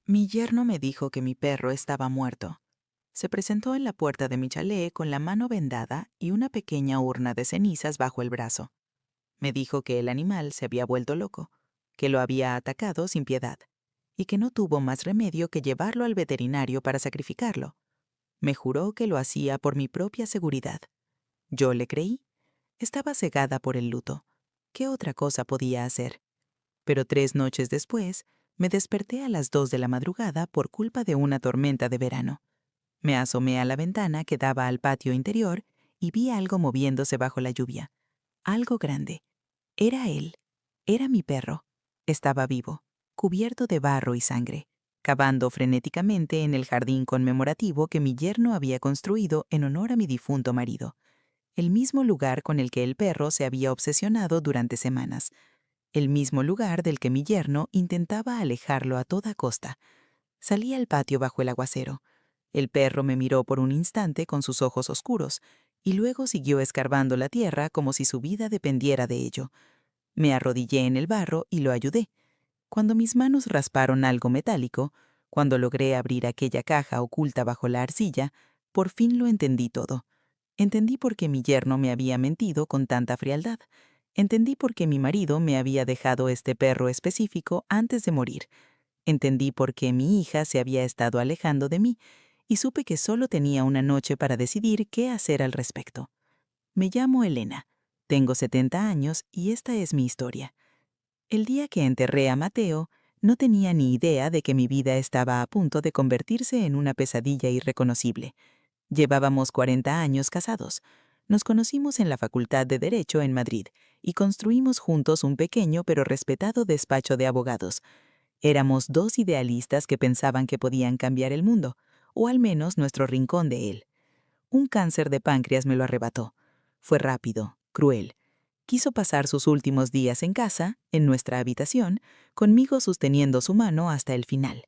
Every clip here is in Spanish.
Mi yerno me dijo que mi perro estaba muerto. Se presentó en la puerta de mi chalet con la mano vendada y una pequeña urna de cenizas bajo el brazo. Me dijo que el animal se había vuelto loco, que lo había atacado sin piedad, y que no tuvo más remedio que llevarlo al veterinario para sacrificarlo. Me juró que lo hacía por mi propia seguridad. Yo le creí. Estaba cegada por el luto. ¿Qué otra cosa podía hacer? Pero 3 noches después, me desperté a las 2 de la madrugada por culpa de una tormenta de verano. Me asomé a la ventana que daba al patio interior y vi algo moviéndose bajo la lluvia. Algo grande. Era él. Era mi perro. Estaba vivo, cubierto de barro y sangre, cavando frenéticamente en el jardín conmemorativo que mi yerno había construido en honor a mi difunto marido. El mismo lugar con el que el perro se había obsesionado durante semanas. El mismo lugar del que mi yerno intentaba alejarlo a toda costa. Salí al patio bajo el aguacero. El perro me miró por un instante con sus ojos oscuros y luego siguió escarbando la tierra como si su vida dependiera de ello. Me arrodillé en el barro y lo ayudé. Cuando mis manos rasparon algo metálico, cuando logré abrir aquella caja oculta bajo la arcilla, por fin lo entendí todo. Entendí por qué mi yerno me había mentido con tanta frialdad. Entendí por qué mi marido me había dejado este perro específico antes de morir. Entendí por qué mi hija se había estado alejando de mí y supe que solo tenía una noche para decidir qué hacer al respecto. Me llamo Elena, tengo 70 años y esta es mi historia. El día que enterré a Mateo, no tenía ni idea de que mi vida estaba a punto de convertirse en una pesadilla irreconocible. Llevábamos 40 años casados. Nos conocimos en la Facultad de Derecho en Madrid y construimos juntos un pequeño pero respetado despacho de abogados. Éramos dos idealistas que pensaban que podían cambiar el mundo, o al menos nuestro rincón de él. Un cáncer de páncreas me lo arrebató. Fue rápido, cruel. Quiso pasar sus últimos días en casa, en nuestra habitación, conmigo sosteniendo su mano hasta el final.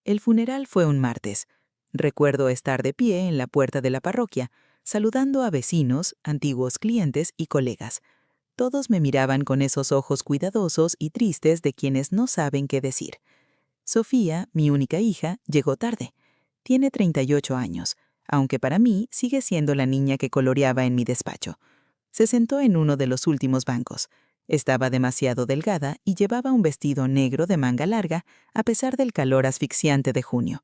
El funeral fue un martes. Recuerdo estar de pie en la puerta de la parroquia, saludando a vecinos, antiguos clientes y colegas. Todos me miraban con esos ojos cuidadosos y tristes de quienes no saben qué decir. Sofía, mi única hija, llegó tarde. Tiene 38 años, aunque para mí sigue siendo la niña que coloreaba en mi despacho. Se sentó en uno de los últimos bancos. Estaba demasiado delgada y llevaba un vestido negro de manga larga a pesar del calor asfixiante de junio.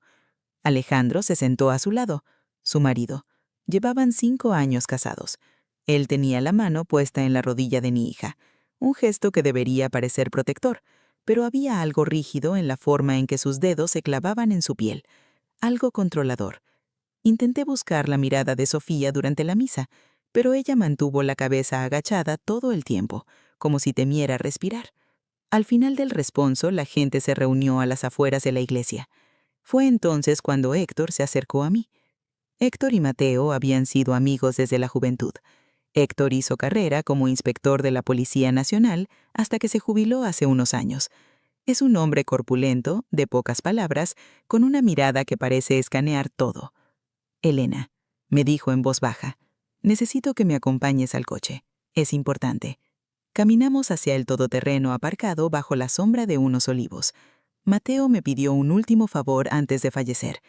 Alejandro se sentó a su lado, su marido. Llevaban 5 años casados. Él tenía la mano puesta en la rodilla de mi hija, un gesto que debería parecer protector, pero había algo rígido en la forma en que sus dedos se clavaban en su piel, algo controlador. Intenté buscar la mirada de Sofía durante la misa, pero ella mantuvo la cabeza agachada todo el tiempo, como si temiera respirar. Al final del responso, la gente se reunió a las afueras de la iglesia. Fue entonces cuando Héctor se acercó a mí. Héctor y Mateo habían sido amigos desde la juventud. Héctor hizo carrera como inspector de la Policía Nacional hasta que se jubiló hace unos años. Es un hombre corpulento, de pocas palabras, con una mirada que parece escanear todo. Elena, me dijo en voz baja, necesito que me acompañes al coche. Es importante. Caminamos hacia el todoterreno aparcado bajo la sombra de unos olivos. Mateo me pidió un último favor antes de fallecer,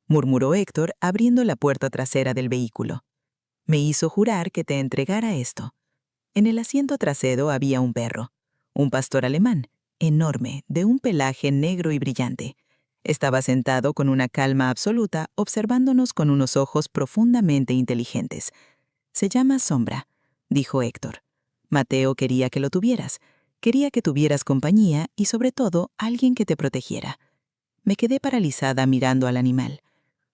murmuró Héctor abriendo la puerta trasera del vehículo. Me hizo jurar que te entregara esto. En el asiento trasero había un perro, un pastor alemán, enorme, de un pelaje negro y brillante. Estaba sentado con una calma absoluta, observándonos con unos ojos profundamente inteligentes. Se llama Sombra, dijo Héctor. Mateo quería que lo tuvieras. Quería que tuvieras compañía y, sobre todo, alguien que te protegiera. Me quedé paralizada mirando al animal.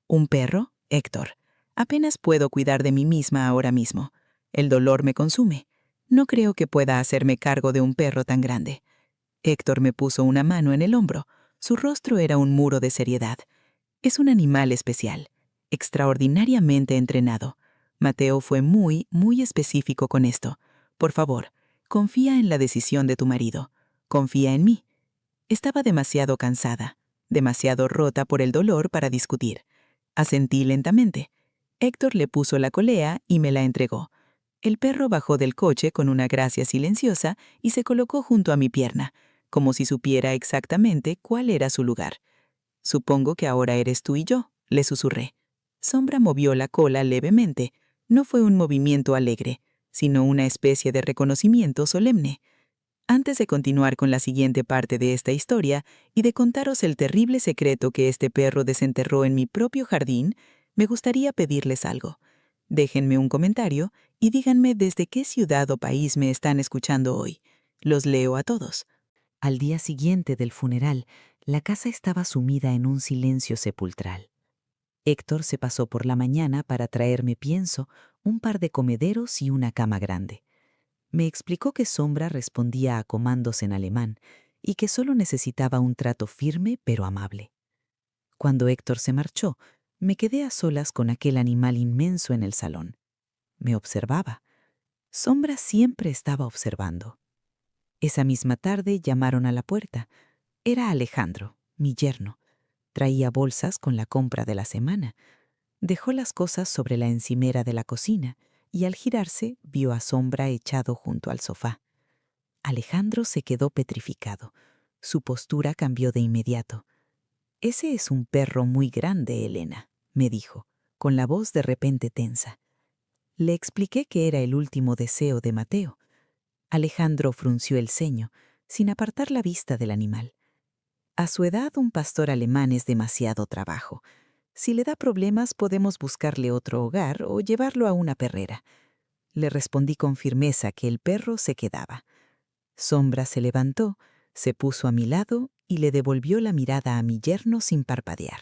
¿Un perro? Héctor. Apenas puedo cuidar de mí misma ahora mismo. El dolor me consume. No creo que pueda hacerme cargo de un perro tan grande. Héctor me puso una mano en el hombro. Su rostro era un muro de seriedad. Es un animal especial, extraordinariamente entrenado. Mateo fue muy, muy específico con esto. Por favor, confía en la decisión de tu marido. Confía en mí. Estaba demasiado cansada, demasiado rota por el dolor para discutir. Asentí lentamente. Héctor le puso la colea y me la entregó. El perro bajó del coche con una gracia silenciosa y se colocó junto a mi pierna, como si supiera exactamente cuál era su lugar. Supongo que ahora eres tú y yo, le susurré. Sombra movió la cola levemente. No fue un movimiento alegre, sino una especie de reconocimiento solemne. Antes de continuar con la siguiente parte de esta historia y de contaros el terrible secreto que este perro desenterró en mi propio jardín, me gustaría pedirles algo. Déjenme un comentario y díganme desde qué ciudad o país me están escuchando hoy. Los leo a todos. Al día siguiente del funeral, la casa estaba sumida en un silencio sepulcral. Héctor se pasó por la mañana para traerme pienso, un par de comederos y una cama grande. Me explicó que Sombra respondía a comandos en alemán y que solo necesitaba un trato firme pero amable. Cuando Héctor se marchó, me quedé a solas con aquel animal inmenso en el salón. Me observaba. Sombra siempre estaba observando. Esa misma tarde llamaron a la puerta. Era Alejandro, mi yerno. Traía bolsas con la compra de la semana. Dejó las cosas sobre la encimera de la cocina y al girarse vio a Sombra echado junto al sofá. Alejandro se quedó petrificado. Su postura cambió de inmediato. «Ese es un perro muy grande, Elena», me dijo, con la voz de repente tensa. Le expliqué que era el último deseo de Mateo. Alejandro frunció el ceño, sin apartar la vista del animal. A su edad, un pastor alemán es demasiado trabajo. Si le da problemas, podemos buscarle otro hogar o llevarlo a una perrera. Le respondí con firmeza que el perro se quedaba. Sombra se levantó, se puso a mi lado y le devolvió la mirada a mi yerno sin parpadear.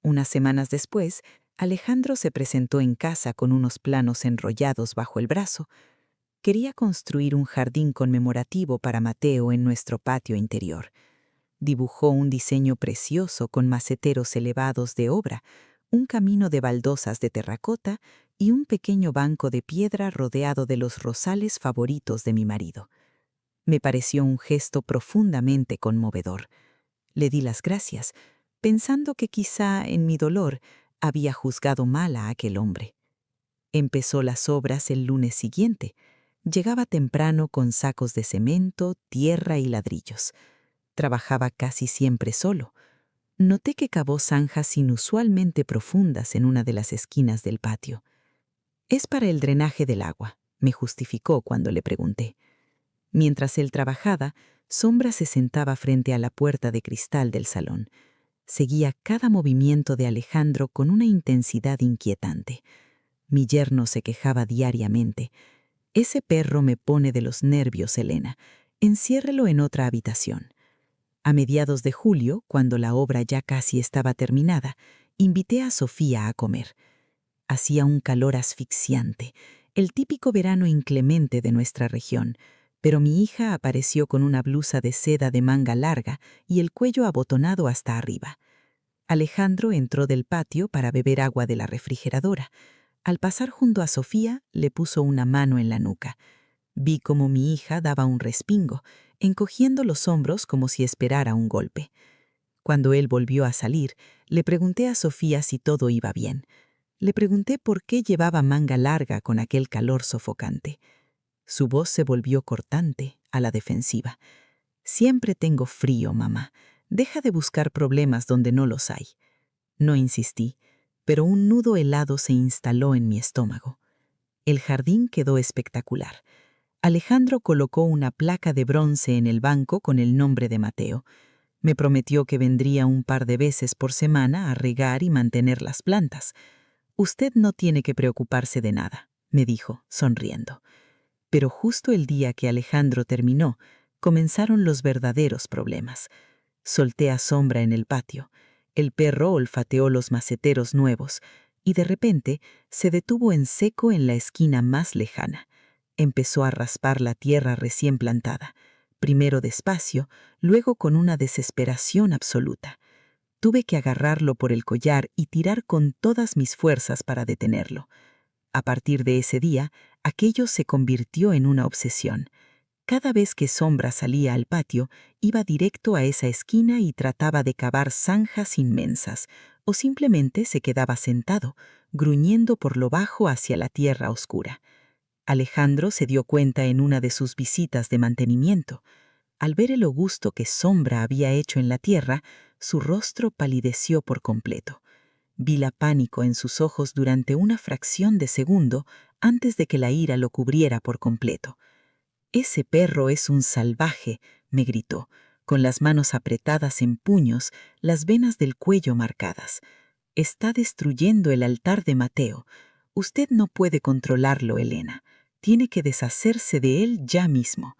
Unas semanas después, Alejandro se presentó en casa con unos planos enrollados bajo el brazo. Quería construir un jardín conmemorativo para Mateo en nuestro patio interior. Dibujó un diseño precioso con maceteros elevados de obra, un camino de baldosas de terracota y un pequeño banco de piedra rodeado de los rosales favoritos de mi marido. Me pareció un gesto profundamente conmovedor. Le di las gracias, pensando que quizá en mi dolor había juzgado mal a aquel hombre. Empezó las obras el lunes siguiente. Llegaba temprano con sacos de cemento, tierra y ladrillos. Trabajaba casi siempre solo. Noté que cavó zanjas inusualmente profundas en una de las esquinas del patio. «Es para el drenaje del agua», me justificó cuando le pregunté. Mientras él trabajaba, Sombra se sentaba frente a la puerta de cristal del salón. Seguía cada movimiento de Alejandro con una intensidad inquietante. Mi yerno se quejaba diariamente. «Ese perro me pone de los nervios, Elena. Enciérrelo en otra habitación». A mediados de julio, cuando la obra ya casi estaba terminada, invité a Sofía a comer. Hacía un calor asfixiante, el típico verano inclemente de nuestra región, pero mi hija apareció con una blusa de seda de manga larga y el cuello abotonado hasta arriba. Alejandro entró del patio para beber agua de la refrigeradora. Al pasar junto a Sofía, le puso una mano en la nuca. Vi cómo mi hija daba un respingo, encogiendo los hombros como si esperara un golpe. Cuando él volvió a salir, le pregunté a Sofía si todo iba bien. Le pregunté por qué llevaba manga larga con aquel calor sofocante. Su voz se volvió cortante, a la defensiva. «Siempre tengo frío, mamá. Deja de buscar problemas donde no los hay». No insistí, pero un nudo helado se instaló en mi estómago. El jardín quedó espectacular. Alejandro colocó una placa de bronce en el banco con el nombre de Mateo. Me prometió que vendría un par de veces por semana a regar y mantener las plantas. «Usted no tiene que preocuparse de nada», me dijo, sonriendo. Pero justo el día que Alejandro terminó, comenzaron los verdaderos problemas. Solté a Sombra en el patio. El perro olfateó los maceteros nuevos y de repente se detuvo en seco en la esquina más lejana. Empezó a raspar la tierra recién plantada, primero despacio, luego con una desesperación absoluta. Tuve que agarrarlo por el collar y tirar con todas mis fuerzas para detenerlo. A partir de ese día, aquello se convirtió en una obsesión. Cada vez que Sombra salía al patio, iba directo a esa esquina y trataba de cavar zanjas inmensas, o simplemente se quedaba sentado, gruñendo por lo bajo hacia la tierra oscura. Alejandro se dio cuenta en una de sus visitas de mantenimiento. Al ver el ogusto que Sombra había hecho en la tierra, su rostro palideció por completo. Vi la pánico en sus ojos durante una fracción de segundo antes de que la ira lo cubriera por completo. «Ese perro es un salvaje», me gritó, con las manos apretadas en puños, las venas del cuello marcadas. «Está destruyendo el altar de Mateo. Usted no puede controlarlo, Elena. Tiene que deshacerse de él ya mismo».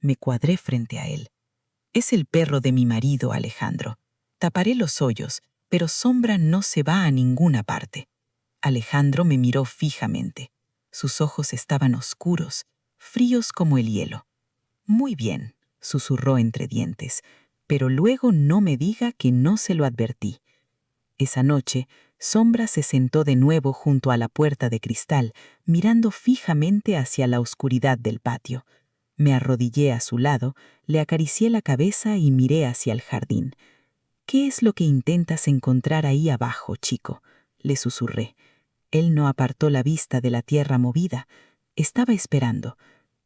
Me cuadré frente a él. «Es el perro de mi marido, Alejandro. Taparé los hoyos, pero Sombra no se va a ninguna parte». Alejandro me miró fijamente. Sus ojos estaban oscuros, fríos como el hielo. «Muy bien», susurró entre dientes, «pero luego no me diga que no se lo advertí». Esa noche, Sombra se sentó de nuevo junto a la puerta de cristal, mirando fijamente hacia la oscuridad del patio. Me arrodillé a su lado, le acaricié la cabeza y miré hacia el jardín. «¿Qué es lo que intentas encontrar ahí abajo, chico?», le susurré. Él no apartó la vista de la tierra movida. Estaba esperando.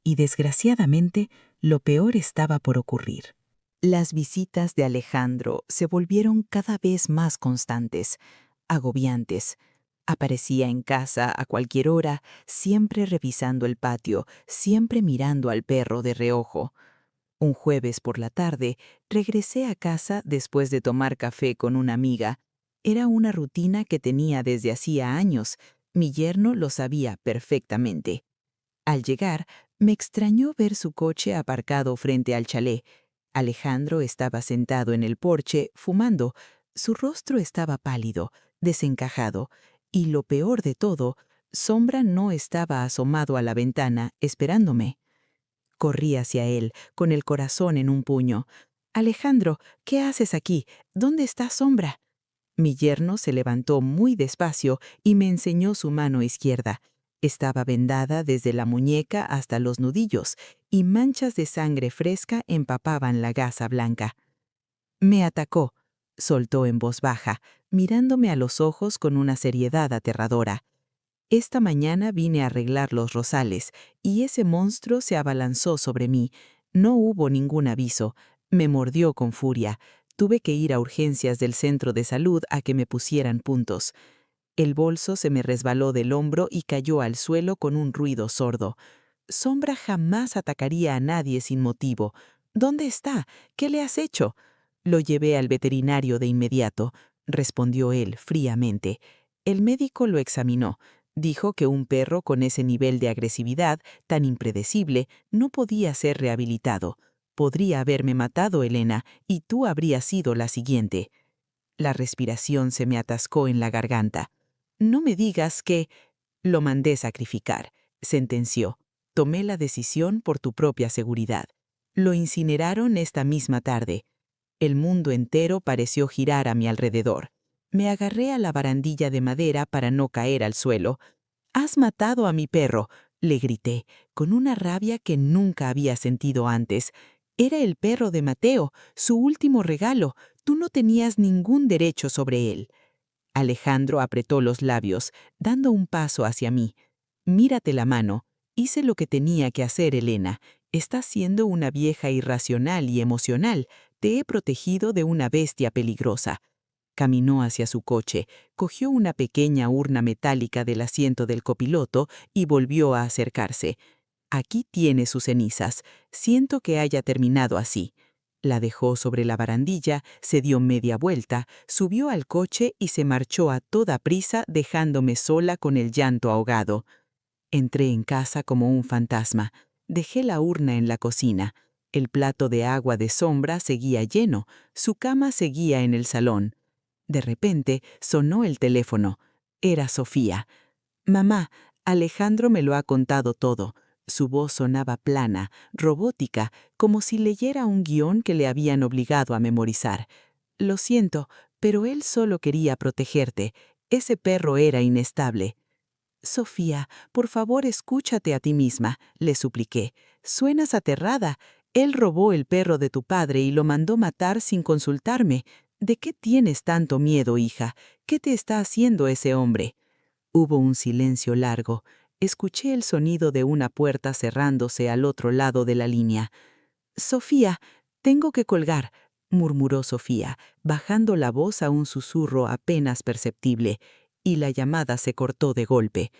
Y desgraciadamente, lo peor estaba por ocurrir. Las visitas de Alejandro se volvieron cada vez más constantes, agobiantes. Aparecía en casa a cualquier hora, siempre revisando el patio, siempre mirando al perro de reojo. Un jueves por la tarde, regresé a casa después de tomar café con una amiga. Era una rutina que tenía desde hacía años. Mi yerno lo sabía perfectamente. Al llegar, me extrañó ver su coche aparcado frente al chalet. Alejandro estaba sentado en el porche, fumando. Su rostro estaba pálido, desencajado. Y lo peor de todo, Sombra no estaba asomado a la ventana, esperándome. Corrí hacia él, con el corazón en un puño. «Alejandro, ¿qué haces aquí? ¿Dónde está Sombra?» Mi yerno se levantó muy despacio y me enseñó su mano izquierda. Estaba vendada desde la muñeca hasta los nudillos, y manchas de sangre fresca empapaban la gasa blanca. «Me atacó», soltó en voz baja, mirándome a los ojos con una seriedad aterradora. «Esta mañana vine a arreglar los rosales, y ese monstruo se abalanzó sobre mí. No hubo ningún aviso. Me mordió con furia. Tuve que ir a urgencias del centro de salud a que me pusieran puntos. El bolso se me resbaló del hombro y cayó al suelo con un ruido sordo. Sombra jamás atacaría a nadie sin motivo. ¿Dónde está? ¿Qué le has hecho?» «Lo llevé al veterinario de inmediato», respondió él fríamente. El médico lo examinó. Dijo que un perro con ese nivel de agresividad, tan impredecible, no podía ser rehabilitado. «Podría haberme matado, Elena, y tú habrías sido la siguiente». La respiración se me atascó en la garganta. «No me digas que...». «Lo mandé sacrificar», sentenció. «Tomé la decisión por tu propia seguridad. Lo incineraron esta misma tarde». El mundo entero pareció girar a mi alrededor. Me agarré a la barandilla de madera para no caer al suelo. «¡Has matado a mi perro!», le grité, con una rabia que nunca había sentido antes. «Era el perro de Mateo, su último regalo. Tú no tenías ningún derecho sobre él». Alejandro apretó los labios, dando un paso hacia mí. «Mírate la mano. Hice lo que tenía que hacer, Elena. Estás siendo una vieja irracional y emocional. Te he protegido de una bestia peligrosa». Caminó hacia su coche, cogió una pequeña urna metálica del asiento del copiloto y volvió a acercarse. «Aquí tiene sus cenizas. Siento que haya terminado así». La dejó sobre la barandilla, se dio media vuelta, subió al coche y se marchó a toda prisa, dejándome sola con el llanto ahogado. Entré en casa como un fantasma. Dejé la urna en la cocina. El plato de agua de Sombra seguía lleno. Su cama seguía en el salón. De repente sonó el teléfono. Era Sofía. «Mamá, Alejandro me lo ha contado todo». Su voz sonaba plana, robótica, como si leyera un guión que le habían obligado a memorizar. «Lo siento, pero él solo quería protegerte. Ese perro era inestable». «Sofía, por favor, escúchate a ti misma», le supliqué. «Suenas aterrada. Él robó el perro de tu padre y lo mandó matar sin consultarme. ¿De qué tienes tanto miedo, hija? ¿Qué te está haciendo ese hombre?» Hubo un silencio largo. Escuché el sonido de una puerta cerrándose al otro lado de la línea. «Sofía, tengo que colgar. murmuró Sofía, bajando la voz a un susurro apenas perceptible, y la llamada se cortó de golpe.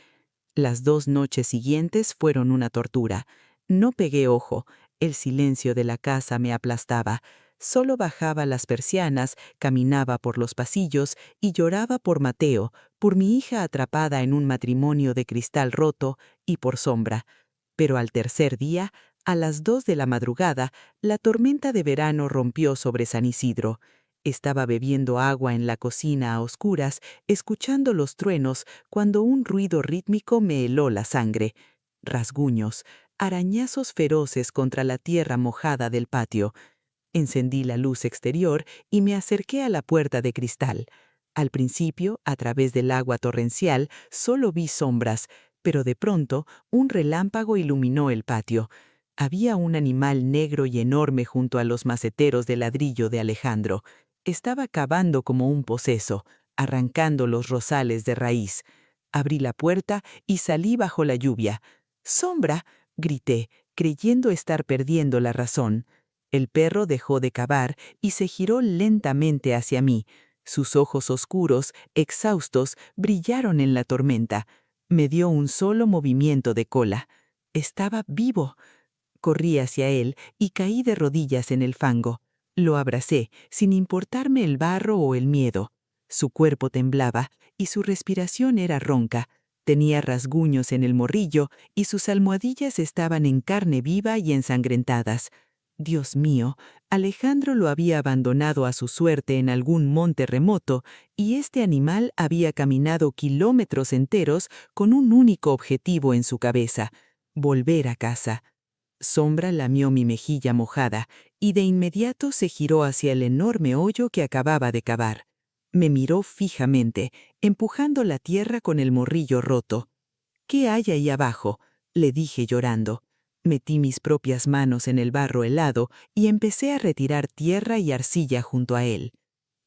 Las 2 noches siguientes fueron una tortura. No pegué ojo, el silencio de la casa me aplastaba. Solo bajaba las persianas, caminaba por los pasillos y lloraba por Mateo, por mi hija atrapada en un matrimonio de cristal roto y por Sombra. Pero al tercer día, a las 2 de la madrugada, la tormenta de verano rompió sobre San Isidro. Estaba bebiendo agua en la cocina a oscuras, escuchando los truenos, cuando un ruido rítmico me heló la sangre. Rasguños, arañazos feroces contra la tierra mojada del patio. Encendí la luz exterior y me acerqué a la puerta de cristal. Al principio, a través del agua torrencial, solo vi sombras, pero de pronto un relámpago iluminó el patio. Había un animal negro y enorme junto a los maceteros de ladrillo de Alejandro. Estaba cavando como un poseso, arrancando los rosales de raíz. Abrí la puerta y salí bajo la lluvia. ¡Sombra!, grité, creyendo estar perdiendo la razón. El perro dejó de cavar y se giró lentamente hacia mí. Sus ojos oscuros, exhaustos, brillaron en la tormenta. Me dio un solo movimiento de cola. Estaba vivo. Corrí hacia él y caí de rodillas en el fango. Lo abracé, sin importarme el barro o el miedo. Su cuerpo temblaba y su respiración era ronca. Tenía rasguños en el morrillo y sus almohadillas estaban en carne viva y ensangrentadas. Dios mío, Alejandro lo había abandonado a su suerte en algún monte remoto, y este animal había caminado kilómetros enteros con un único objetivo en su cabeza: volver a casa. Sombra lamió mi mejilla mojada y de inmediato se giró hacia el enorme hoyo que acababa de cavar. Me miró fijamente, empujando la tierra con el morrillo roto. «¿Qué hay ahí abajo?», le dije llorando. Metí mis propias manos en el barro helado y empecé a retirar tierra y arcilla junto a él.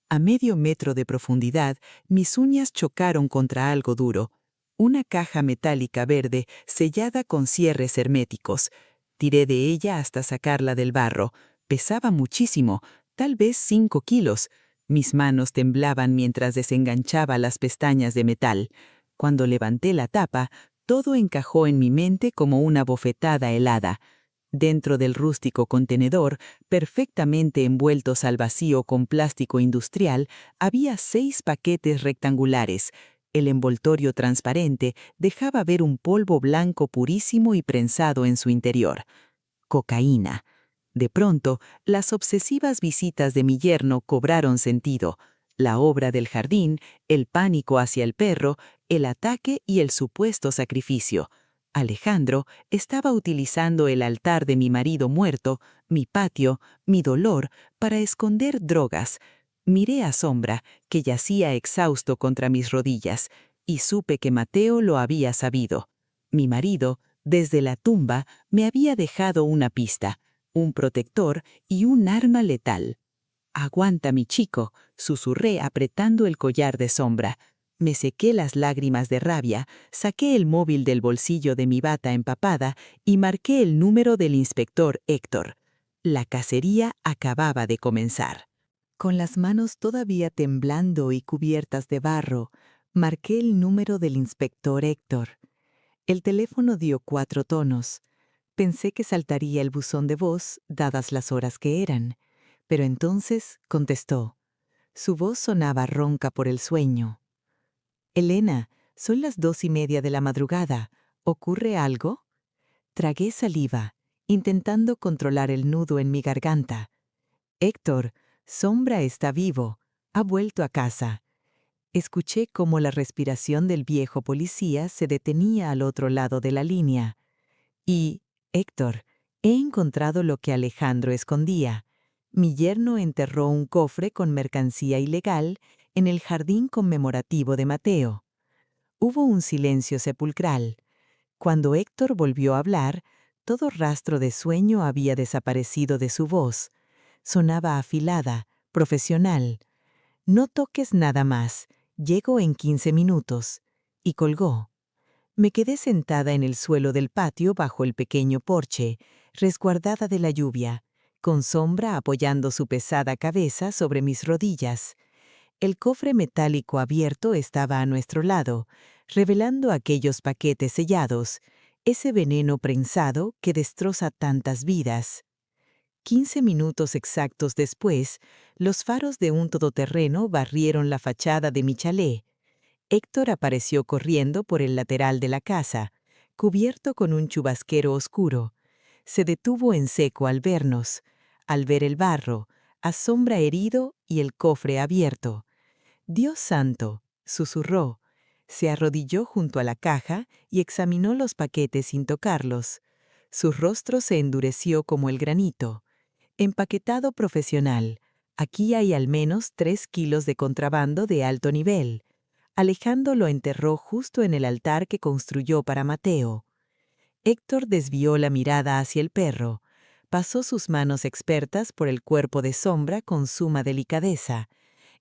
A medio metro de profundidad, mis uñas chocaron contra algo duro. Una caja metálica verde sellada con cierres herméticos. Tiré de ella hasta sacarla del barro. Pesaba muchísimo, tal vez 5 kilos. Mis manos temblaban mientras desenganchaba las pestañas de metal. Cuando levanté la tapa, todo encajó en mi mente como una bofetada helada. Dentro del rústico contenedor, perfectamente envueltos al vacío con plástico industrial, había 6 paquetes rectangulares. El envoltorio transparente dejaba ver un polvo blanco purísimo y prensado en su interior. Cocaína. De pronto, las obsesivas visitas de mi yerno cobraron sentido. La obra del jardín, el pánico hacia el perro, el ataque y el supuesto sacrificio. Alejandro estaba utilizando el altar de mi marido muerto, mi patio, mi dolor, para esconder drogas. Miré a Sombra, que yacía exhausto contra mis rodillas, y supe que Mateo lo había sabido. Mi marido, desde la tumba, me había dejado una pista, un protector y un arma letal. «Aguanta, mi chico», susurré apretando el collar de Sombra. Me sequé las lágrimas de rabia, saqué el móvil del bolsillo de mi bata empapada y marqué el número del inspector Héctor. La cacería acababa de comenzar. Con las manos todavía temblando y cubiertas de barro, marqué el número del inspector Héctor. El teléfono dio 4 tonos. Pensé que saltaría el buzón de voz, dadas las horas que eran. Pero entonces contestó. Su voz sonaba ronca por el sueño. «Elena, son las 2:30 de la madrugada. ¿Ocurre algo?». Tragué saliva, intentando controlar el nudo en mi garganta. «Héctor, Sombra está vivo. Ha vuelto a casa». Escuché cómo la respiración del viejo policía se detenía al otro lado de la línea. «Y, Héctor, he encontrado lo que Alejandro escondía. Mi yerno enterró un cofre con mercancía ilegal en el jardín conmemorativo de Mateo». Hubo un silencio sepulcral. Cuando Héctor volvió a hablar, todo rastro de sueño había desaparecido de su voz. Sonaba afilada, profesional. «No toques nada más. Llego en 15 minutos». Y colgó. Me quedé sentada en el suelo del patio bajo el pequeño porche, resguardada de la lluvia, con Sombra apoyando su pesada cabeza sobre mis rodillas. El cofre metálico abierto estaba a nuestro lado, revelando aquellos paquetes sellados, ese veneno prensado que destroza tantas vidas. 15 minutos exactos después, los faros de un todoterreno barrieron la fachada de mi chalet. Héctor apareció corriendo por el lateral de la casa, cubierto con un chubasquero oscuro. Se detuvo en seco al vernos, al ver el barro, a Sombra herido y el cofre abierto. «Dios santo», susurró. Se arrodilló junto a la caja y examinó los paquetes sin tocarlos. Su rostro se endureció como el granito. «Empaquetado profesional. Aquí hay al menos 3 kilos de contrabando de alto nivel». Alejandro lo enterró justo en el altar que construyó para Mateo. Héctor desvió la mirada hacia el perro. Pasó sus manos expertas por el cuerpo de Sombra con suma delicadeza.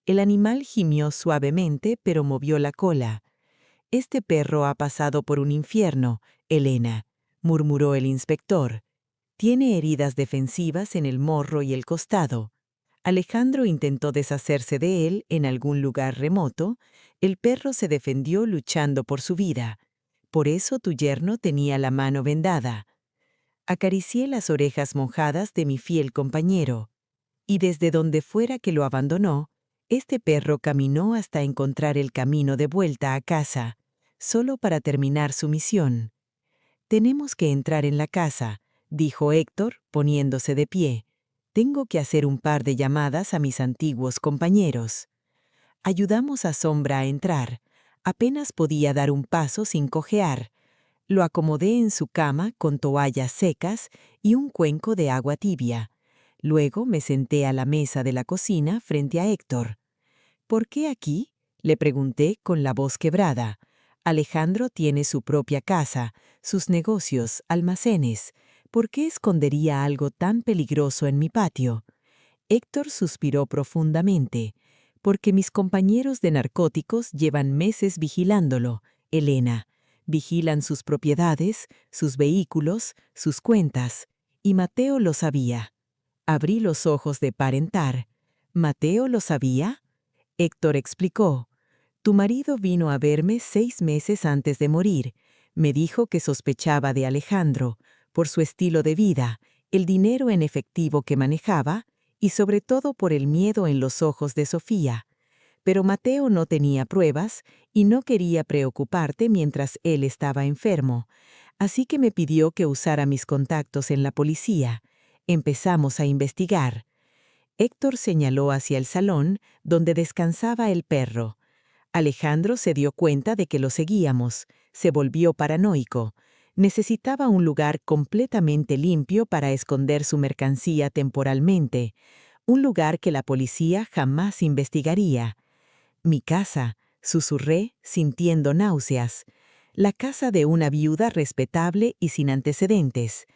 El animal gimió suavemente, pero movió la cola. «Este perro ha pasado por un infierno, Elena», murmuró el inspector. «Tiene heridas defensivas en el morro y el costado». Alejandro intentó deshacerse de él en algún lugar remoto. El perro se defendió luchando por su vida. Por eso tu yerno tenía la mano vendada. Acaricié las orejas mojadas de mi fiel compañero. Y desde donde fuera que lo abandonó, este perro caminó hasta encontrar el camino de vuelta a casa, solo para terminar su misión. «Tenemos que entrar en la casa», dijo Héctor, poniéndose de pie. «Tengo que hacer un par de llamadas a mis antiguos compañeros». Ayudamos a Sombra a entrar. Apenas podía dar un paso sin cojear. Lo acomodé en su cama con toallas secas y un cuenco de agua tibia. Luego me senté a la mesa de la cocina frente a Héctor. «¿Por qué aquí?», le pregunté con la voz quebrada. «Alejandro tiene su propia casa, sus negocios, almacenes. ¿Por qué escondería algo tan peligroso en mi patio?». Héctor suspiró profundamente. «Porque mis compañeros de narcóticos llevan meses vigilándolo, Elena. Vigilan sus propiedades, sus vehículos, sus cuentas. Y Mateo lo sabía». Abrí los ojos de par en par. «¿Mateo lo sabía?». Héctor explicó. «Tu marido vino a verme 6 meses antes de morir. Me dijo que sospechaba de Alejandro, por su estilo de vida, el dinero en efectivo que manejaba y sobre todo por el miedo en los ojos de Sofía. Pero Mateo no tenía pruebas y no quería preocuparte mientras él estaba enfermo, así que me pidió que usara mis contactos en la policía. Empezamos a investigar». Héctor señaló hacia el salón donde descansaba el perro. Alejandro se dio cuenta de que lo seguíamos. Se volvió paranoico. Necesitaba un lugar completamente limpio para esconder su mercancía temporalmente, un lugar que la policía jamás investigaría. «Mi casa», susurré, sintiendo náuseas. La casa de una viuda respetable y sin antecedentes.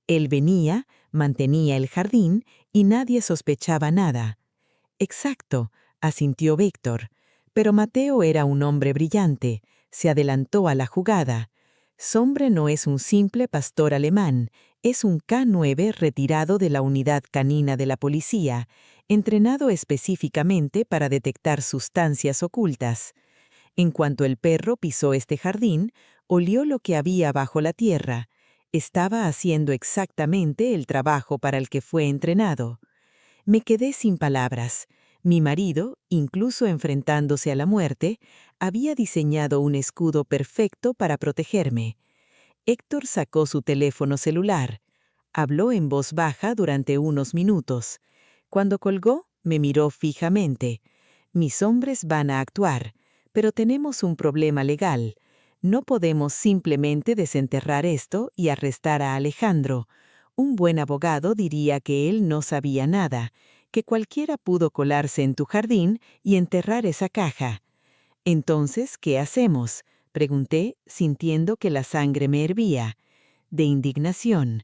Él venía, mantenía el jardín y nadie sospechaba nada. «Exacto», asintió Víctor. Pero Mateo era un hombre brillante. Se adelantó a la jugada. Sombra no es un simple pastor alemán, es un K9 retirado de la unidad canina de la policía, entrenado específicamente para detectar sustancias ocultas. En cuanto el perro pisó este jardín, olió lo que había bajo la tierra. Estaba haciendo exactamente el trabajo para el que fue entrenado. Me quedé sin palabras. Mi marido, incluso enfrentándose a la muerte, había diseñado un escudo perfecto para protegerme. Héctor sacó su teléfono celular. Habló en voz baja durante unos minutos. Cuando colgó, me miró fijamente. «Mis hombres van a actuar, pero tenemos un problema legal. No podemos simplemente desenterrar esto y arrestar a Alejandro. Un buen abogado diría que él no sabía nada, que cualquiera pudo colarse en tu jardín y enterrar esa caja». «Entonces, ¿qué hacemos?», pregunté, sintiendo que la sangre me hervía. De indignación.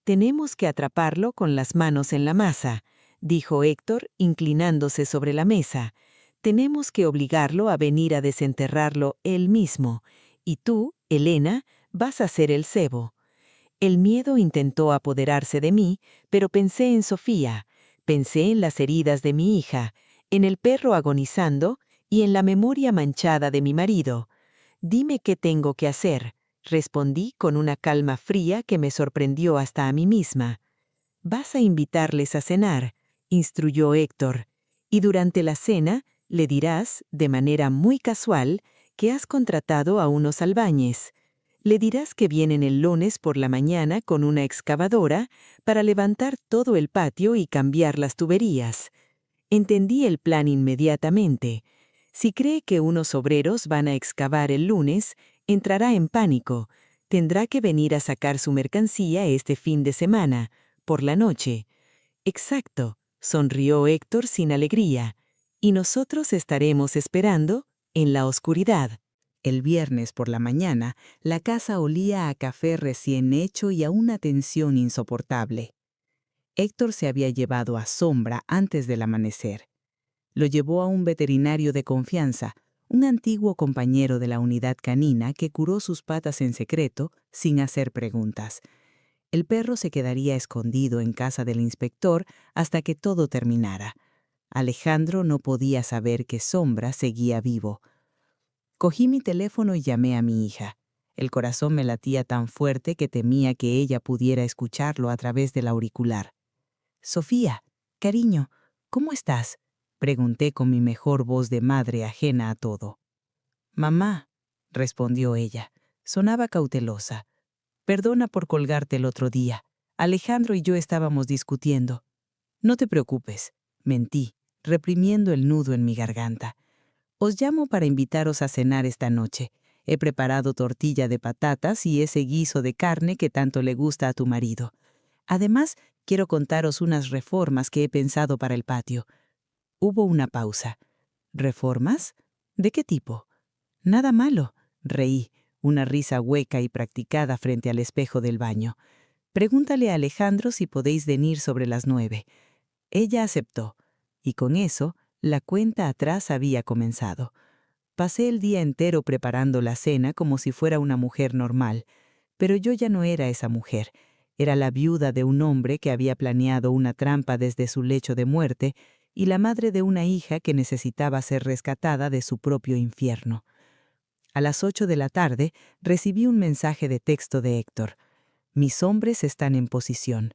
«Tenemos que atraparlo con las manos en la masa», dijo Héctor, inclinándose sobre la mesa. «Tenemos que obligarlo a venir a desenterrarlo él mismo. Y tú, Elena, vas a ser el cebo». El miedo intentó apoderarse de mí, pero pensé en Sofía, pensé en las heridas de mi hija, en el perro agonizando y en la memoria manchada de mi marido. Dime qué tengo que hacer, respondí con una calma fría que me sorprendió hasta a mí misma. Vas a invitarles a cenar, instruyó Héctor, y durante la cena le dirás, de manera muy casual, que has contratado a unos albañes. Le dirás que vienen el lunes por la mañana con una excavadora para levantar todo el patio y cambiar las tuberías. Entendí el plan inmediatamente. Si cree que unos obreros van a excavar el lunes, entrará en pánico. Tendrá que venir a sacar su mercancía este fin de semana, por la noche. Exacto, sonrió Héctor sin alegría. Y nosotros estaremos esperando en la oscuridad. El viernes por la mañana, la casa olía a café recién hecho y a una tensión insoportable. Héctor se había llevado a Sombra antes del amanecer. Lo llevó a un veterinario de confianza, un antiguo compañero de la unidad canina que curó sus patas en secreto, sin hacer preguntas. El perro se quedaría escondido en casa del inspector hasta que todo terminara. Alejandro no podía saber que Sombra seguía vivo. Cogí mi teléfono y llamé a mi hija. El corazón me latía tan fuerte que temía que ella pudiera escucharlo a través del auricular. «Sofía, cariño, ¿cómo estás?», pregunté con mi mejor voz de madre ajena a todo. «Mamá», respondió ella. Sonaba cautelosa. «Perdona por colgarte el otro día. Alejandro y yo estábamos discutiendo». «No te preocupes», mentí, reprimiendo el nudo en mi garganta. «Os llamo para invitaros a cenar esta noche. He preparado tortilla de patatas y ese guiso de carne que tanto le gusta a tu marido. Además, quiero contaros unas reformas que he pensado para el patio». Hubo una pausa. «¿Reformas? ¿De qué tipo?» «Nada malo», reí, una risa hueca y practicada frente al espejo del baño. «Pregúntale a Alejandro si podéis venir sobre las 9». Ella aceptó, y con eso la cuenta atrás había comenzado. Pasé el día entero preparando la cena como si fuera una mujer normal, pero yo ya no era esa mujer. Era la viuda de un hombre que había planeado una trampa desde su lecho de muerte y la madre de una hija que necesitaba ser rescatada de su propio infierno. A las 8 de la tarde recibí un mensaje de texto de Héctor. «Mis hombres están en posición».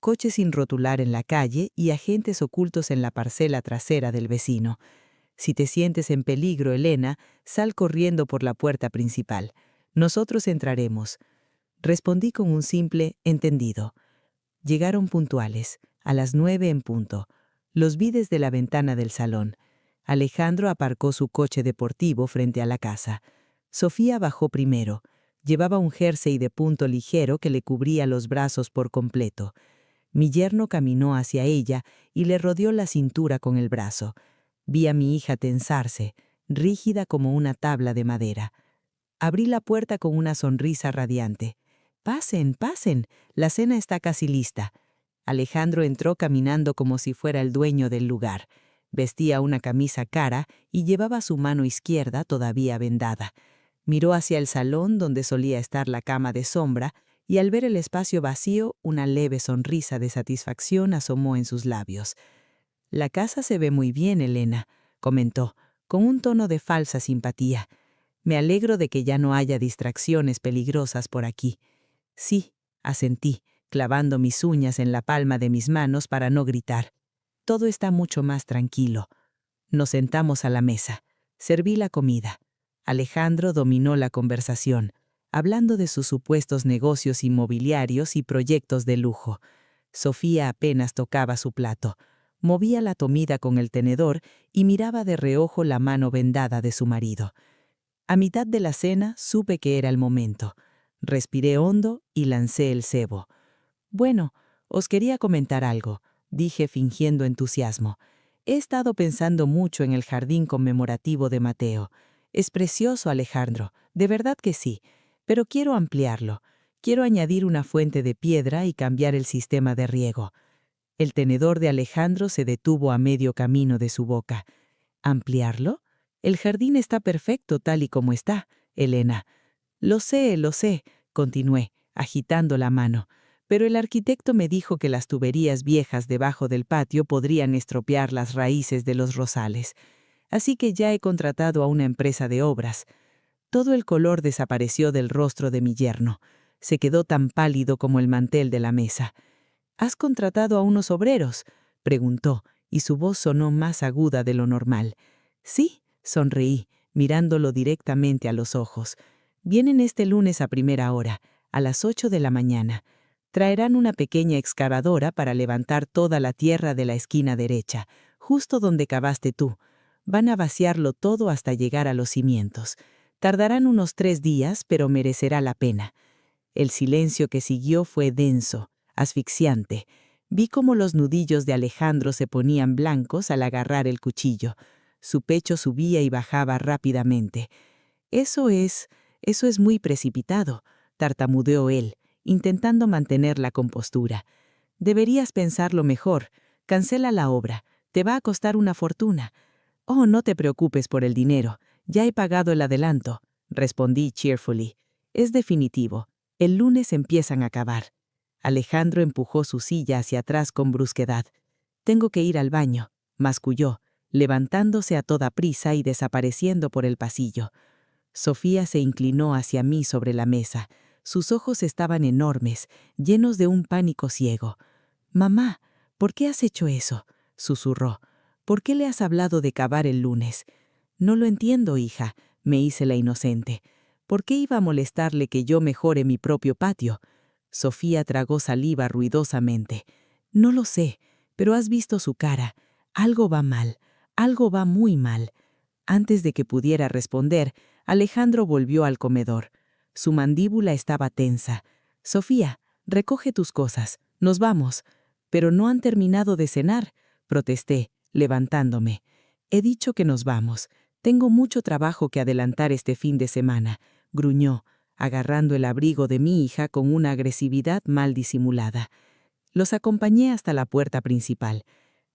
Coches sin rotular en la calle y agentes ocultos en la parcela trasera del vecino. «Si te sientes en peligro, Elena, sal corriendo por la puerta principal. Nosotros entraremos». Respondí con un simple «entendido». Llegaron puntuales, a las 9 en punto. Los vi desde la ventana del salón. Alejandro aparcó su coche deportivo frente a la casa. Sofía bajó primero. Llevaba un jersey de punto ligero que le cubría los brazos por completo. Mi yerno caminó hacia ella y le rodeó la cintura con el brazo. Vi a mi hija tensarse, rígida como una tabla de madera. Abrí la puerta con una sonrisa radiante. «Pasen, pasen, la cena está casi lista». Alejandro entró caminando como si fuera el dueño del lugar. Vestía una camisa cara y llevaba su mano izquierda todavía vendada. Miró hacia el salón donde solía estar la cama de Sombra y al ver el espacio vacío, una leve sonrisa de satisfacción asomó en sus labios. «La casa se ve muy bien, Elena», comentó, con un tono de falsa simpatía. «Me alegro de que ya no haya distracciones peligrosas por aquí». «Sí», asentí, clavando mis uñas en la palma de mis manos para no gritar. «Todo está mucho más tranquilo». Nos sentamos a la mesa. Serví la comida. Alejandro dominó la conversación, hablando de sus supuestos negocios inmobiliarios y proyectos de lujo. Sofía apenas tocaba su plato. Movía la comida con el tenedor y miraba de reojo la mano vendada de su marido. A mitad de la cena supe que era el momento. Respiré hondo y lancé el cebo. «Bueno, os quería comentar algo», dije fingiendo entusiasmo. «He estado pensando mucho en el jardín conmemorativo de Mateo. Es precioso, Alejandro, de verdad que sí, pero quiero ampliarlo. Quiero añadir una fuente de piedra y cambiar el sistema de riego». El tenedor de Alejandro se detuvo a medio camino de su boca. «¿Ampliarlo? El jardín está perfecto tal y como está, Elena». Lo sé», continué, agitando la mano, pero el arquitecto me dijo que las tuberías viejas debajo del patio podrían estropear las raíces de los rosales. Así que ya he contratado a una empresa de obras. Todo el color desapareció del rostro de mi yerno. Se quedó tan pálido como el mantel de la mesa. ¿Has contratado a unos obreros?, preguntó, y su voz sonó más aguda de lo normal. Sí, sonreí, mirándolo directamente a los ojos. Vienen este lunes a primera hora, a las 8 de la mañana. Traerán una pequeña excavadora para levantar toda la tierra de la esquina derecha, justo donde cavaste tú. Van a vaciarlo todo hasta llegar a los cimientos. Tardarán unos 3 días, pero merecerá la pena. El silencio que siguió fue denso, asfixiante. Vi cómo los nudillos de Alejandro se ponían blancos al agarrar el cuchillo. Su pecho subía y bajaba rápidamente. Eso es muy precipitado», tartamudeó él, intentando mantener la compostura. «Deberías pensarlo mejor. Cancela la obra. Te va a costar una fortuna». «Oh, no te preocupes por el dinero. Ya he pagado el adelanto», respondí cheerfully. «Es definitivo. El lunes empiezan a cavar». Alejandro empujó su silla hacia atrás con brusquedad. «Tengo que ir al baño», masculló, levantándose a toda prisa y desapareciendo por el pasillo. Sofía se inclinó hacia mí sobre la mesa. Sus ojos estaban enormes, llenos de un pánico ciego. «Mamá, ¿por qué has hecho eso?», susurró. «¿Por qué le has hablado de cavar el lunes?» «No lo entiendo, hija», me hice la inocente. «¿Por qué iba a molestarle que yo mejore mi propio patio?» Sofía tragó saliva ruidosamente. «No lo sé, pero has visto su cara. Algo va mal, algo va muy mal». Antes de que pudiera responder, Alejandro volvió al comedor. Su mandíbula estaba tensa. «Sofía, recoge tus cosas. Nos vamos». «Pero no han terminado de cenar», protesté, levantándome. «He dicho que nos vamos. Tengo mucho trabajo que adelantar este fin de semana», gruñó, agarrando el abrigo de mi hija con una agresividad mal disimulada. Los acompañé hasta la puerta principal.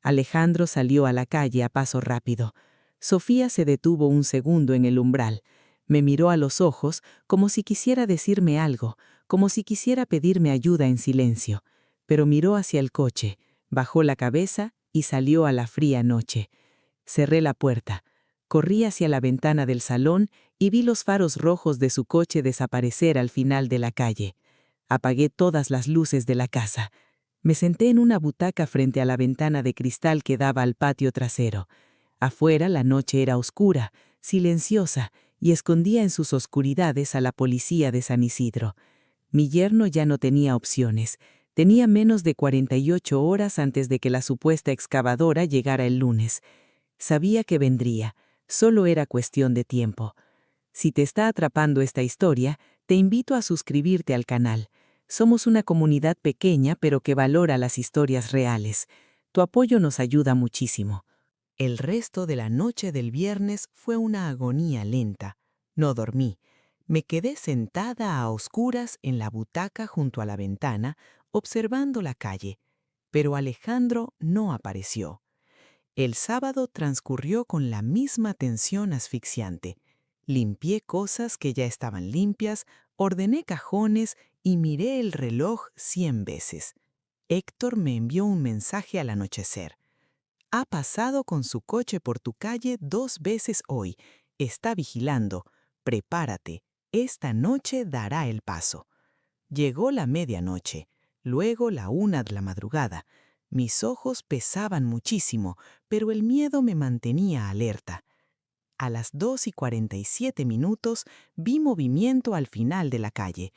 Alejandro salió a la calle a paso rápido. Sofía se detuvo un segundo en el umbral. Me miró a los ojos como si quisiera decirme algo, como si quisiera pedirme ayuda en silencio. Pero miró hacia el coche, bajó la cabeza y salió a la fría noche. Cerré la puerta. Corrí hacia la ventana del salón y vi los faros rojos de su coche desaparecer al final de la calle. Apagué todas las luces de la casa. Me senté en una butaca frente a la ventana de cristal que daba al patio trasero. Afuera la noche era oscura, silenciosa, y escondía en sus oscuridades a la policía de San Isidro. Mi yerno ya no tenía opciones. Tenía menos de 48 horas antes de que la supuesta excavadora llegara el lunes. Sabía que vendría. Solo era cuestión de tiempo. Si te está atrapando esta historia, te invito a suscribirte al canal. Somos una comunidad pequeña pero que valora las historias reales. Tu apoyo nos ayuda muchísimo. El resto de la noche del viernes fue una agonía lenta. No dormí. Me quedé sentada a oscuras en la butaca junto a la ventana, observando la calle. Pero Alejandro no apareció. El sábado transcurrió con la misma tensión asfixiante. Limpié cosas que ya estaban limpias, ordené cajones y miré el reloj 100 veces. Héctor me envió un mensaje al anochecer. «Ha pasado con su coche por tu calle 2 veces hoy. Está vigilando. Prepárate. Esta noche dará el paso». Llegó la medianoche, luego la 1 de la madrugada. Mis ojos pesaban muchísimo, pero el miedo me mantenía alerta. A las 2:47 vi movimiento al final de la calle.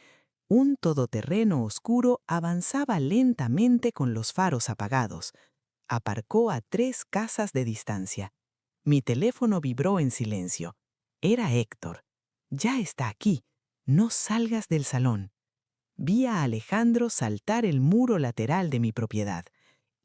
Un todoterreno oscuro avanzaba lentamente con los faros apagados. Aparcó a 3 casas de distancia. Mi teléfono vibró en silencio. Era Héctor. «Ya está aquí. No salgas del salón». Vi a Alejandro saltar el muro lateral de mi propiedad.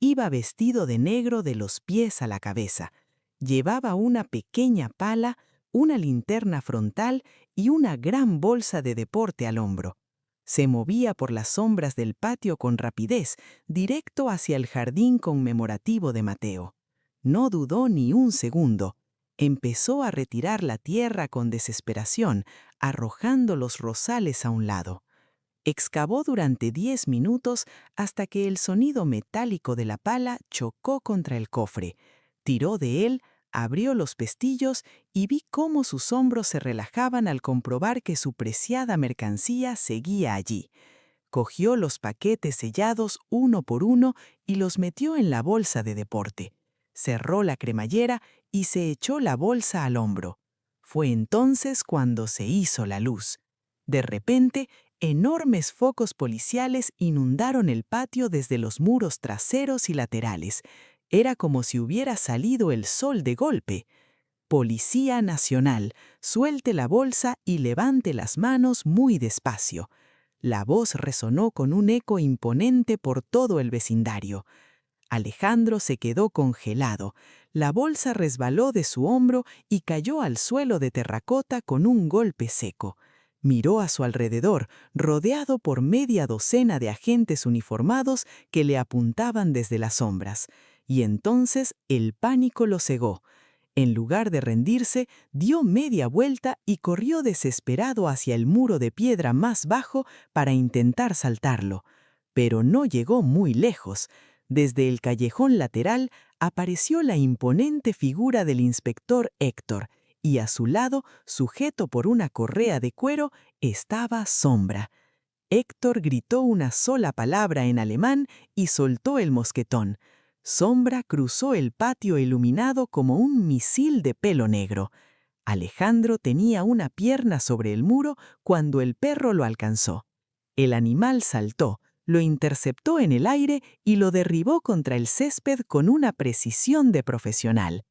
Iba vestido de negro de los pies a la cabeza. Llevaba una pequeña pala, una linterna frontal y una gran bolsa de deporte al hombro. Se movía por las sombras del patio con rapidez, directo hacia el jardín conmemorativo de Mateo. No dudó ni un segundo. Empezó a retirar la tierra con desesperación, arrojando los rosales a un lado. Excavó durante 10 minutos hasta que el sonido metálico de la pala chocó contra el cofre. Tiró de él, abrió los pestillos y vi cómo sus hombros se relajaban al comprobar que su preciada mercancía seguía allí. Cogió los paquetes sellados uno por uno y los metió en la bolsa de deporte. Cerró la cremallera y se echó la bolsa al hombro. Fue entonces cuando se hizo la luz. De repente, enormes focos policiales inundaron el patio desde los muros traseros y laterales. Era como si hubiera salido el sol de golpe. Policía Nacional, suelte la bolsa y levante las manos muy despacio. La voz resonó con un eco imponente por todo el vecindario. Alejandro se quedó congelado. La bolsa resbaló de su hombro y cayó al suelo de terracota con un golpe seco. Miró a su alrededor, rodeado por media docena de agentes uniformados que le apuntaban desde las sombras. Y entonces el pánico lo cegó. En lugar de rendirse, dio media vuelta y corrió desesperado hacia el muro de piedra más bajo para intentar saltarlo. Pero no llegó muy lejos. Desde el callejón lateral apareció la imponente figura del inspector Héctor, y a su lado, sujeto por una correa de cuero, estaba Sombra. Héctor gritó una sola palabra en alemán y soltó el mosquetón. Sombra cruzó el patio iluminado como un misil de pelo negro. Alejandro tenía una pierna sobre el muro cuando el perro lo alcanzó. El animal saltó, lo interceptó en el aire y lo derribó contra el césped con una precisión de profesional.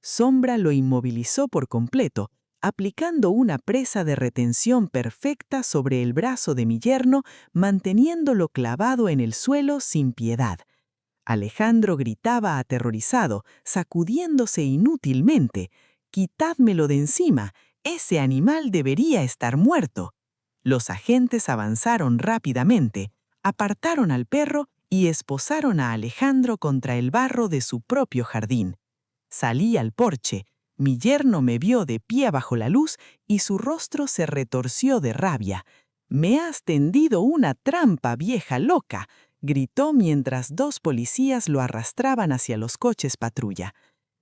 Sombra lo inmovilizó por completo, aplicando una presa de retención perfecta sobre el brazo de mi yerno, manteniéndolo clavado en el suelo sin piedad. Alejandro gritaba aterrorizado, sacudiéndose inútilmente. «¡Quitádmelo de encima! ¡Ese animal debería estar muerto!». Los agentes avanzaron rápidamente, apartaron al perro y esposaron a Alejandro contra el barro de su propio jardín. Salí al porche. Mi yerno me vio de pie bajo la luz y su rostro se retorció de rabia. «¡Me has tendido una trampa, vieja loca!», gritó mientras dos policías lo arrastraban hacia los coches patrulla.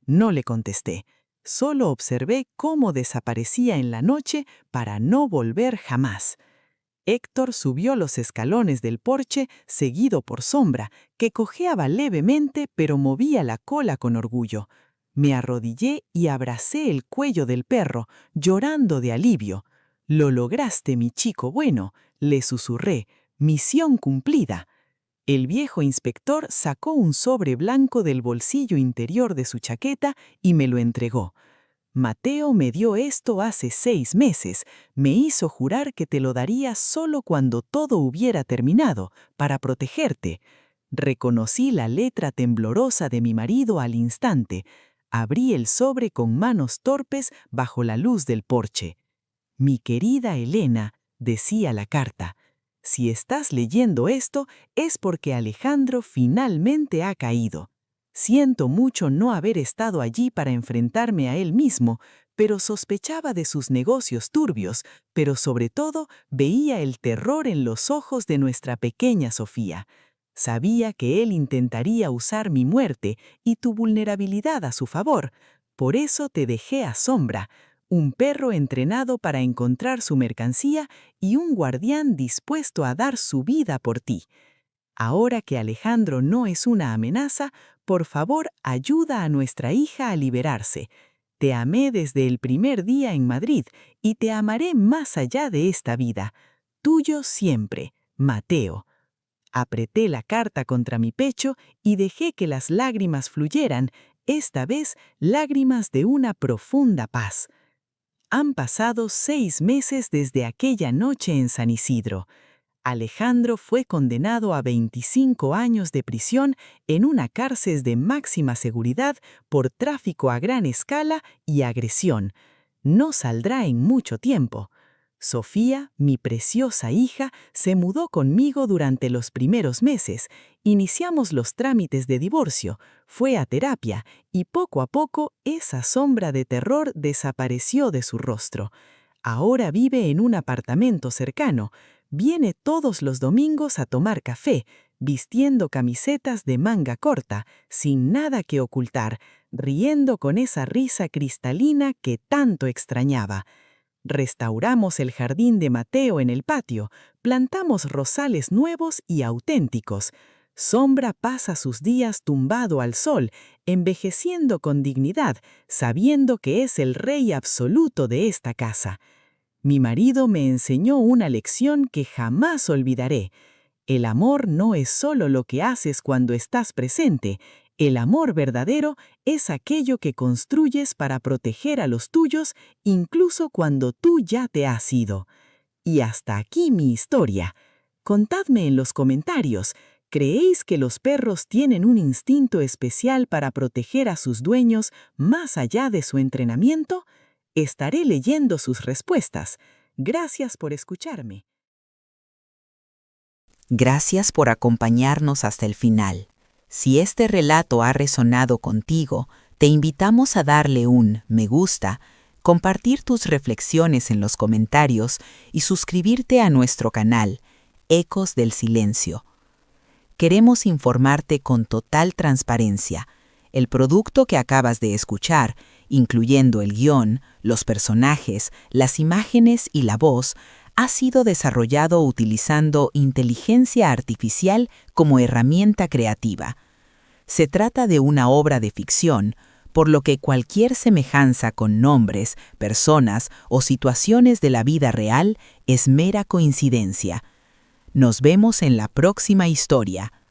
No le contesté. Solo observé cómo desaparecía en la noche para no volver jamás. Héctor subió los escalones del porche seguido por Sombra, que cojeaba levemente pero movía la cola con orgullo. Me arrodillé y abracé el cuello del perro, llorando de alivio. «Lo lograste, mi chico bueno», le susurré. «Misión cumplida». El viejo inspector sacó un sobre blanco del bolsillo interior de su chaqueta y me lo entregó. «Mateo me dio esto hace 6 meses. Me hizo jurar que te lo daría solo cuando todo hubiera terminado, para protegerte». Reconocí la letra temblorosa de mi marido al instante. Abrí el sobre con manos torpes bajo la luz del porche. «Mi querida Elena», decía la carta, «si estás leyendo esto es porque Alejandro finalmente ha caído. Siento mucho no haber estado allí para enfrentarme a él mismo, pero sospechaba de sus negocios turbios, pero sobre todo veía el terror en los ojos de nuestra pequeña Sofía. Sabía que él intentaría usar mi muerte y tu vulnerabilidad a su favor. Por eso te dejé a Sombra, un perro entrenado para encontrar su mercancía y un guardián dispuesto a dar su vida por ti. Ahora que Alejandro no es una amenaza, por favor, ayuda a nuestra hija a liberarse. Te amé desde el primer día en Madrid y te amaré más allá de esta vida. Tuyo siempre, Mateo». Apreté la carta contra mi pecho y dejé que las lágrimas fluyeran, esta vez lágrimas de una profunda paz. Han pasado 6 meses desde aquella noche en San Isidro. Alejandro fue condenado a 25 años de prisión en una cárcel de máxima seguridad por tráfico a gran escala y agresión. No saldrá en mucho tiempo. Sofía, mi preciosa hija, se mudó conmigo durante los primeros meses. Iniciamos los trámites de divorcio, fue a terapia y poco a poco esa sombra de terror desapareció de su rostro. Ahora vive en un apartamento cercano, viene todos los domingos a tomar café, vistiendo camisetas de manga corta, sin nada que ocultar, riendo con esa risa cristalina que tanto extrañaba. Restauramos el jardín de Mateo en el patio, plantamos rosales nuevos y auténticos. Sombra pasa sus días tumbado al sol, envejeciendo con dignidad, sabiendo que es el rey absoluto de esta casa. Mi marido me enseñó una lección que jamás olvidaré. El amor no es solo lo que haces cuando estás presente. El amor verdadero es aquello que construyes para proteger a los tuyos, incluso cuando tú ya te has ido. Y hasta aquí mi historia. Contadme en los comentarios, ¿creéis que los perros tienen un instinto especial para proteger a sus dueños más allá de su entrenamiento? Estaré leyendo sus respuestas. Gracias por escucharme. Gracias por acompañarnos hasta el final. Si este relato ha resonado contigo, te invitamos a darle un me gusta, compartir tus reflexiones en los comentarios y suscribirte a nuestro canal, Ecos del Silencio. Queremos informarte con total transparencia. El producto que acabas de escuchar, incluyendo el guión, los personajes, las imágenes y la voz, ha sido desarrollado utilizando inteligencia artificial como herramienta creativa. Se trata de una obra de ficción, por lo que cualquier semejanza con nombres, personas o situaciones de la vida real es mera coincidencia. Nos vemos en la próxima historia.